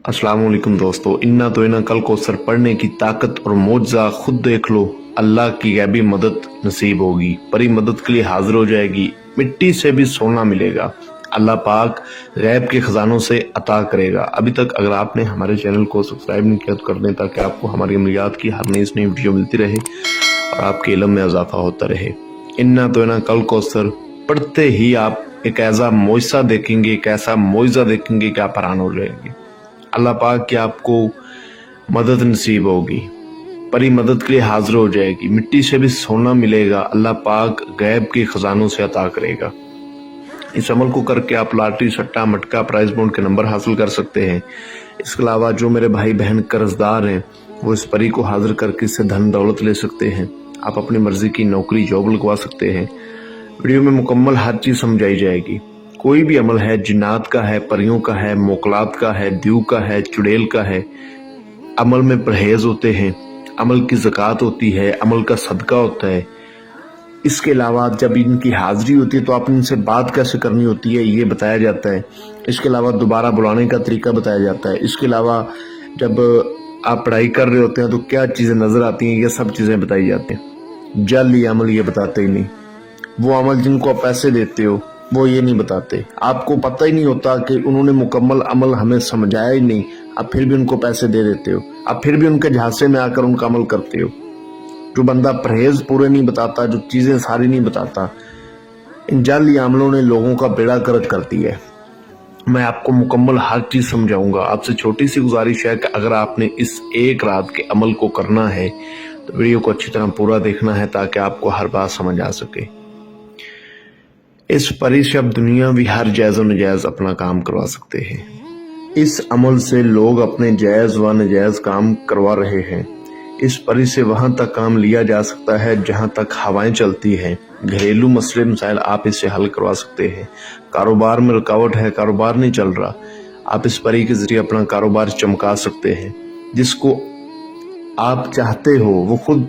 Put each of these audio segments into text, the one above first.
अस्सलाम वालेकुम दोस्तों, इन्ना तो इन्ना कल कौसर पढ़ने की ताकत और मौजज़ा खुद देख लो। अल्लाह की गैबी मदद नसीब होगी, परी मदद के लिए हाजिर हो जाएगी, मिट्टी से भी सोना मिलेगा। अल्लाह पाक गैब के खजानों से अता करेगा। अभी तक अगर आपने हमारे चैनल को सब्सक्राइब नहीं किया तो कर दें, ताकि आपको हमारी अमलियात की हर नई वीडियो मिलती रहे और आपके इल्म में इजाफा होता रहे। इन्ना तो इन्ना कल कौसर पढ़ते ही आप एक ऐसा मुआजिज़ा देखेंगे, एक ऐसा मुआजिज़ा देखेंगे कि आप हैरान हो जाएंगे। अल्लाह पाक की आपको मदद नसीब होगी, परी मदद के लिए हाजिर हो जाएगी, मिट्टी से भी सोना मिलेगा। अल्लाह पाक गैब के खजानों से अता करेगा। इस अमल को करके आप लॉटरी, सट्टा, मटका, प्राइज बॉन्ड के नंबर हासिल कर सकते हैं। इसके अलावा जो मेरे भाई बहन कर्जदार हैं वो इस परी को हाजिर करके इससे धन दौलत ले सकते हैं। आप अपनी मर्जी की नौकरी जॉब लगवा सकते हैं। वीडियो में मुकम्मल हर चीज समझाई जाएगी। कोई भी अमल है, जिन्नात का है, परियों का है, मोकलात का है, द्यू का है, चुड़ैल का है, अमल में परहेज होते हैं, अमल की ज़कात होती है, अमल का सदका होता है। इसके अलावा जब इनकी हाजिरी होती है तो आप इनसे बात कैसे करनी होती है ये बताया जाता है। इसके अलावा दोबारा बुलाने का तरीका बताया जाता है। इसके अलावा जब आप पढ़ाई कर रहे होते हैं तो क्या चीज़ें नज़र आती हैं, ये सब चीज़ें बताई जाती हैं। जाली अमल ये बताते ही नहीं। वो अमल जिनको आप पैसे देते हो वो ये नहीं बताते। आपको पता ही नहीं होता कि उन्होंने मुकम्मल अमल हमें समझाया ही नहीं, आप फिर भी उनको पैसे दे देते हो, आप फिर भी उनके झांसे में आकर उनका अमल करते हो। जो बंदा परहेज पूरे नहीं बताता, जो चीज़ें सारी नहीं बताता, इन जाली अमलों ने लोगों का बेड़ा गर्क कर दिया है। मैं आपको मुकम्मल हर चीज़ समझाऊंगा। आपसे छोटी सी गुजारिश है कि अगर आपने इस एक रात के अमल को करना है तो वीडियो को अच्छी तरह पूरा देखना है, ताकि आपको हर बात समझ आ सके। इस परी से अब दुनिया भी हर जायज़ व नजायज़ अपना काम करवा सकते हैं। इस अमल से लोग अपने जायज़ व नजायज़ काम करवा रहे हैं। इस परी से वहां तक काम लिया जा सकता है जहां तक हवाएं चलती हैं। घरेलू मसले मसाइल आप इससे हल करवा सकते हैं। कारोबार में रुकावट है, कारोबार नहीं चल रहा, आप इस परी के जरिए अपना कारोबार चमका सकते हैं। जिसको आप चाहते हो वो खुद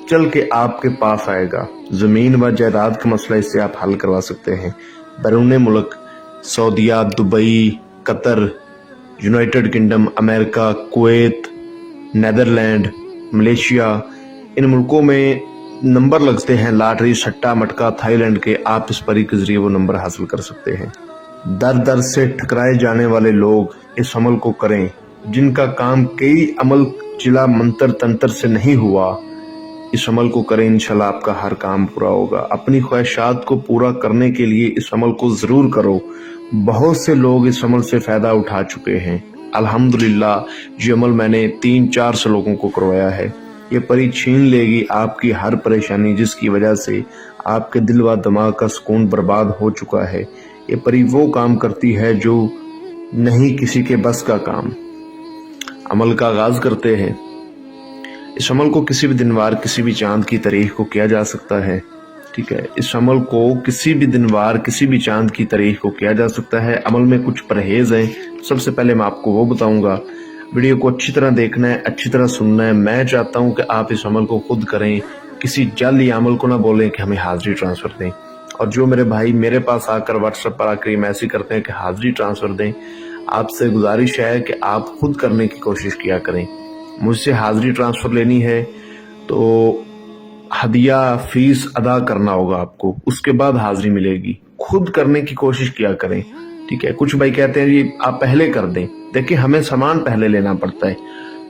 चल के आपके पास आएगा। जमीन व जायदाद का मसला इससे आप हल करवा सकते हैं। बैरून मुल्क सऊदीया, Dubai, Qatar, United Kingdom, America, Kuwait, Netherland, Malaysia, इन मुल्कों में नंबर लगते हैं लॉटरी, सट्टा, मटका, थाईलैंड के। आप इस परी के जरिए वो नंबर हासिल कर सकते हैं। दर दर से ठकराए जाने वाले लोग इस अमल को करें। जिनका काम कई अमल चिला मंत्र तंत्र से नहीं हुआ, इस अमल को करें, इंशाल्लाह आपका हर काम पूरा होगा। अपनी ख्वाहिशात को पूरा करने के लिए इस अमल को जरूर करो। बहुत से लोग इस अमल से फायदा उठा चुके हैं। अल्हम्दुलिल्लाह ये अमल मैंने 3-4 लोगों को करवाया है। ये परी छीन लेगी आपकी हर परेशानी, जिसकी वजह से आपके दिल व दिमाग का सुकून बर्बाद हो चुका है। ये परी वो काम करती है जो नहीं किसी के बस का काम। अमल का आगाज करते हैं। इस अमल को किसी भी दिनवार, किसी भी चांद की तारीख को किया जा सकता है। ठीक है, इस अमल को किसी भी दिनवार, किसी भी चांद की तारीख को किया जा सकता है। अमल में कुछ परहेज हैं, सबसे पहले मैं आपको वो बताऊंगा। वीडियो को अच्छी तरह देखना है, अच्छी तरह सुनना है। मैं चाहता हूं कि आप इस अमल को खुद करें, किसी जाली अमल को ना बोलें कि हमें हाजिरी ट्रांसफर दें। और जो मेरे भाई मेरे पास आकर व्हाट्सएप पर आकर मैसेज करते हैं कि हाजिरी ट्रांसफर दें, आपसे गुजारिश है कि आप खुद करने की कोशिश किया करें। मुझसे हाजिरी ट्रांसफर लेनी है तो हदिया फीस अदा करना होगा आपको, उसके बाद हाजिरी मिलेगी। खुद करने की कोशिश किया करें। ठीक है, कुछ भाई कहते हैं जी आप पहले कर दें। देखिए, हमें सामान पहले लेना पड़ता है,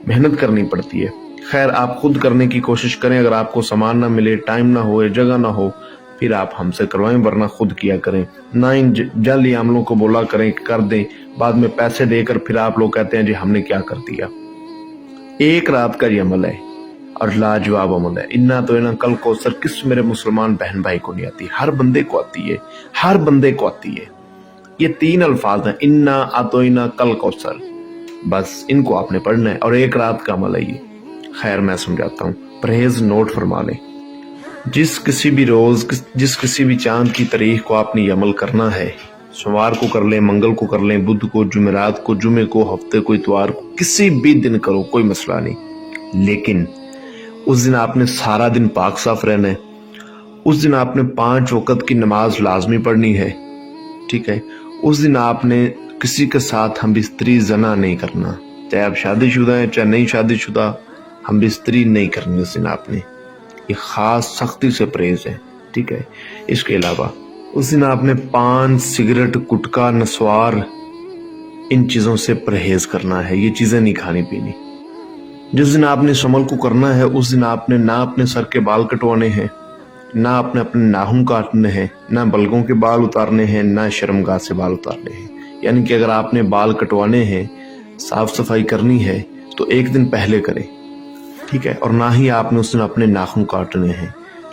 मेहनत करनी पड़ती है। खैर, आप खुद करने की कोशिश करें। अगर आपको सामान ना मिले, टाइम ना हो, जगह ना हो, फिर आप हमसे करवाएं, वरना खुद किया करें। ना इन जाली अमलों को बोला करें कर दें, बाद में पैसे देकर फिर आप लोग कहते हैं जी हमने क्या कर दिया। एक रात का ये अमल है और लाजवाब अमल है। इन्ना तो इन्ना कल कौसर किस मेरे मुसलमान बहन भाई को नहीं आती, हर बंदे को आती है, हर बंदे को आती है। ये 3 अल्फाज हैं, इन्ना आतो इन्ना कल कौसर, बस इनको आपने पढ़ना है और एक रात का अमल है ये। खैर, मैं समझाता हूँ, परहेज नोट फरमा लें। जिस किसी भी रोज, जिस किसी भी चांद की तारीख को आपने ये अमल करना है, सोमवार को कर लें, मंगल को कर लें, बुध को, जुमेरात को, जुमे को, हफ्ते को, इतवार को, किसी भी दिन करो, कोई मसला नहीं। लेकिन उस दिन आपने सारा दिन पाक साफ रहना है। उस दिन आपने 5 वक्त की नमाज लाजमी पढ़नी है। ठीक है, उस दिन आपने किसी के साथ हम बिस्तरी जना नहीं करना, چاہے آپ شادی شدہ ہیں چاہے نہیں شادی شدہ، ہم بستری نہیں کرنی اس دن آپ نے، یہ خاص سختی سے پرہیز ہے، ٹھیک ہے۔ اس کے علاوہ اس دن آپ نے پان، سگریٹ، گٹکا، نسوار، ان چیزوں سے پرہیز کرنا ہے، یہ چیزیں نہیں کھانی پینی۔ جس دن آپ نے اس عمل کو کرنا ہے اس دن آپ نے نہ اپنے سر کے بال کٹوانے ہیں، نہ اپنے ناخن کاٹنے ہیں، نہ بلگوں کے بال اتارنے ہیں، نہ شرمگاہ سے بال اتارنے ہیں۔ یعنی کہ اگر آپ نے بال کٹوانے ہیں، صاف صفائی کرنی ہے تو ایک دن پہلے کریں، ٹھیک ہے۔ اور نہ ہی آپ نے اس دن اپنے ناخن کاٹنے ہیں۔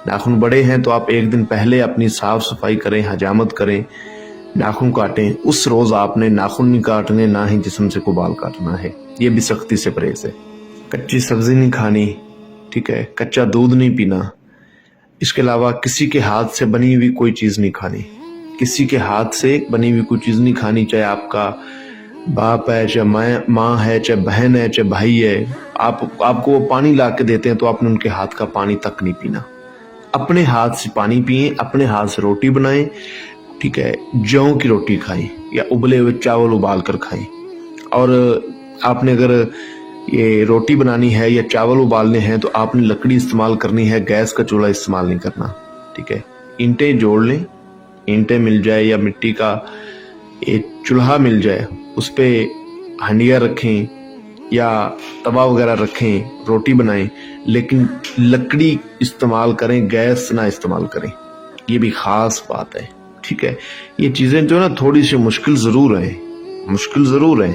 ناخن بڑے ہیں تو آپ ایک دن پہلے اپنی صاف صفائی کریں، حجامت کریں، ناخن کاٹیں۔ اس روز آپ نے ناخن نہیں کاٹنے، نہ ہی جسم سے کو بال کاٹنا ہے، یہ بھی سختی سے پرہیز ہے۔ کچی سبزی نہیں کھانی، ٹھیک ہے، کچا دودھ نہیں پینا۔ اس کے علاوہ کسی کے ہاتھ سے بنی ہوئی کوئی چیز نہیں کھانی، کسی کے ہاتھ سے بنی ہوئی کوئی چیز نہیں کھانی، چاہے آپ کا باپ ہے، چاہے ماں ہے، چاہے بہن ہے، چاہے بھائی ہے۔ آپ کو وہ پانی لا کے دیتے ہیں تو آپ نے ان کے ہاتھ کا پانی تک نہیں پینا۔ اپنے ہاتھ سے پانی پئیں، اپنے ہاتھ سے روٹی بنائیں، ٹھیک ہے، جو کی روٹی کھائیں یا ابلے ہوئے چاول ابال کر کھائیں۔ اور آپ نے اگر یہ روٹی بنانی ہے یا چاول ابالنے ہیں تو آپ نے لکڑی استعمال کرنی ہے، گیس کا چولہا استعمال نہیں کرنا، ٹھیک ہے۔ اینٹیں جوڑ لیں، اینٹیں مل جائے یا مٹی کا ایک چولہا مل جائے، اس پہ ہنڈیا رکھیں یا توا وغیرہ رکھیں، روٹی بنائیں، لیکن لکڑی استعمال کریں، گیس نہ استعمال کریں، یہ بھی خاص بات ہے، ٹھیک ہے۔ یہ چیزیں جو نا تھوڑی سی مشکل ضرور ہیں،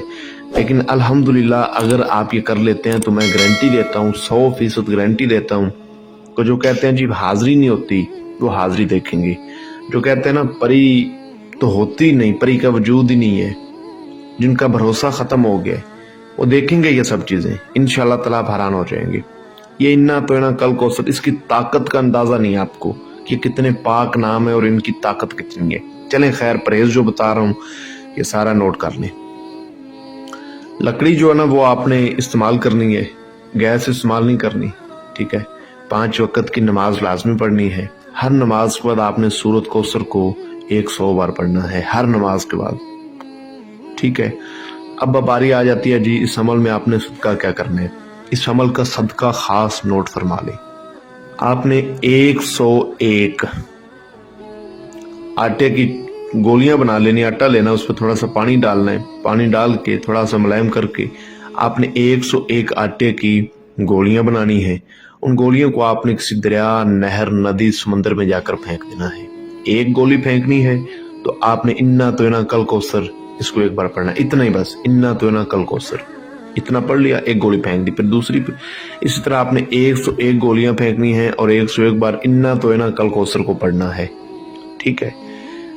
لیکن الحمدللہ اگر آپ یہ کر لیتے ہیں تو میں گارنٹی دیتا ہوں، 100% گارنٹی دیتا ہوں کہ جو کہتے ہیں جی حاضری نہیں ہوتی، وہ حاضری دیکھیں گے۔ جو کہتے ہیں نا پری تو ہوتی نہیں، پری کا وجود ہی نہیں ہے، جن کا بھروسہ ختم ہو گیا وہ دیکھیں گے یہ سب چیزیں، انشاءاللہ تعالیٰ آپ حیران ہو جائیں گے۔ یہ انا تو انا کل کوثر، اس کی طاقت کا اندازہ نہیں ہے آپ کو کہ کتنے پاک نام ہے اور ان کی طاقت کتنی ہے۔ چلیں خیر، پرہیز جو بتا رہا ہوں یہ سارا نوٹ کر لیں۔ لکڑی جو ہے نا وہ آپ نے استعمال کرنی ہے، گیس استعمال نہیں کرنی، ٹھیک ہے۔ 5 وقت کی نماز لازمی پڑھنی ہے، ہر نماز کے بعد آپ نے سورۃ کوثر کو 100 بار پڑھنا ہے، ہر نماز کے بعد، ٹھیک ہے۔ اب باری آ جاتی ہے جی اس عمل میں آپ نے صدقہ کیا کرنا ہے۔ اس عمل کا صدقہ خاص نوٹ فرما لیں، آپ نے 101 آٹے کی گولیاں بنا لینی، آٹا لینا، اس پہ تھوڑا سا پانی ڈالنا ہے، پانی ڈال کے تھوڑا سا ملائم کر کے آپ نے 101 آٹے کی گولیاں بنانی ہیں۔ ان گولیوں کو آپ نے کسی دریا، نہر، ندی، سمندر میں جا کر پھینک دینا ہے۔ ایک گولی پھینکنی ہے تو آپ نے انا تو انا کل کوثر اس کو ایک بار پڑھنا ہے، اتنا ہی بس، انا تو انا کل کوثر اتنا پڑھ لیا، ایک گولی پھینک دی، پھر دوسری پہ اسی طرح آپ نے 101 گولیاں پھینکنی ہیں اور 101 بار انا تو انا کل کوثر کو پڑھنا ہے، ٹھیک ہے۔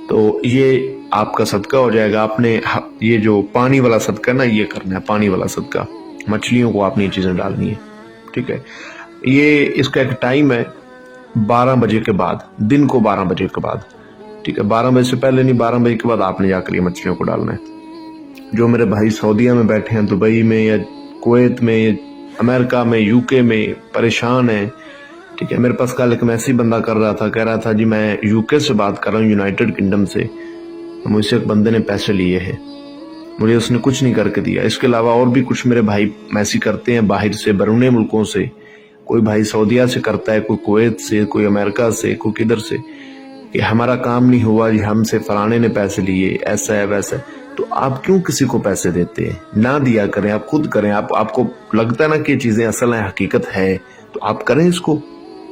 تو یہ آپ کا صدقہ ہو جائے گا۔ آپ نے یہ جو پانی والا صدقہ نا یہ کرنا ہے، پانی والا صدقہ، مچھلیوں کو آپ نے یہ چیزیں ڈالنی ہے، ٹھیک ہے۔ یہ اس کا ایک ٹائم ہے 12 بجے کے بعد، دن کو 12 بجے کے بعد، ٹھیک ہے۔ 12 بجے سے پہلے نہیں، 12 بجے کے بعد آپ نے جا کر یہ مچھلیوں کو ڈالنا ہے۔ جو میرے بھائی سعودیہ میں بیٹھے ہیں، دبئی میں یا کویت میں، امریکہ میں، UK میں پریشان ہیں، ٹھیک ہے۔ میرے پاس کل ایک میسیج بندہ کر رہا تھا، کہہ رہا تھا جی میں UK سے بات کر رہا ہوں، یونائٹڈ کنگڈم سے، مجھ سے ایک بندے نے پیسے لیے ہیں، مجھے اس نے کچھ نہیں کر کے دیا۔ اس کے علاوہ اور بھی کچھ میرے بھائی میسیج کرتے ہیں باہر سے، بیرون ملکوں سے، کوئی بھائی سعودیہ سے کرتا ہے، کوئی کویت سے، کوئی امریکہ سے، کوئی کدھر سے، کہ ہمارا کام نہیں ہوا جی، ہم سے فلانے نے پیسے لیے، ایسا ہے ویسا ہے۔ تو آپ کیوں کسی کو پیسے دیتے ہیں؟ نہ دیا کریں، آپ خود کریں۔ آپ کو لگتا ہے نا کہ یہ چیزیں اصل ہیں، حقیقت ہے، تو آپ کریں، اس کو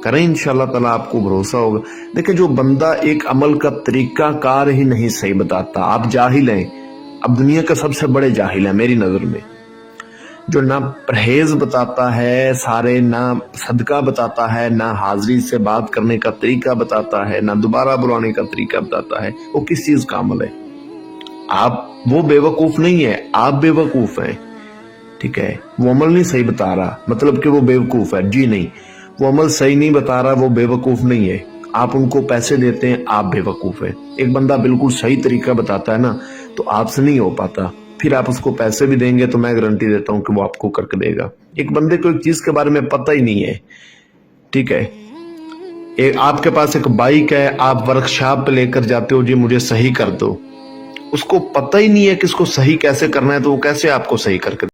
کریں، انشاءاللہ تعالیٰ آپ کو بھروسہ ہوگا۔ دیکھیں جو بندہ ایک عمل کا طریقہ کار ہی نہیں صحیح بتاتا، آپ جاہل ہیں، اب دنیا کا سب سے بڑے جاہل ہیں میری نظر میں، جو نہ پرہیز بتاتا ہے سارے، نہ صدقہ بتاتا ہے، نہ حاضری سے بات کرنے کا طریقہ بتاتا ہے، نہ دوبارہ بلانے کا طریقہ بتاتا ہے، وہ کس چیز کا عمل ہے؟ وہ بے وقوف نہیں ہے، آپ بے وقوف ہیں، ٹھیک ہے۔ وہ عمل نہیں صحیح بتا رہا مطلب کہ وہ بے وقوف ہے، جی نہیں، وہ عمل صحیح نہیں بتا رہا، وہ بے وقوف نہیں ہے۔ آپ ان کو پیسے دیتے ہیں، آپ بے وقوف ہیں۔ ایک بندہ بالکل صحیح طریقہ بتاتا ہے نا تو آپ سے نہیں ہو پاتا، پھر آپ اس کو پیسے بھی دیں گے تو میں گارنٹی دیتا ہوں کہ وہ آپ کو کر کے دے گا۔ ایک بندے کو ایک چیز کے بارے میں پتہ ہی نہیں ہے، ٹھیک ہے۔ آپ کے پاس ایک بائک ہے، آپ ورک شاپ پہ لے کر جاتے ہو، جی مجھے صحیح کر دو، اس کو پتہ ہی نہیں ہے کہ اس کو صحیح کیسے کرنا ہے، تو وہ کیسے آپ کو صحیح کر کے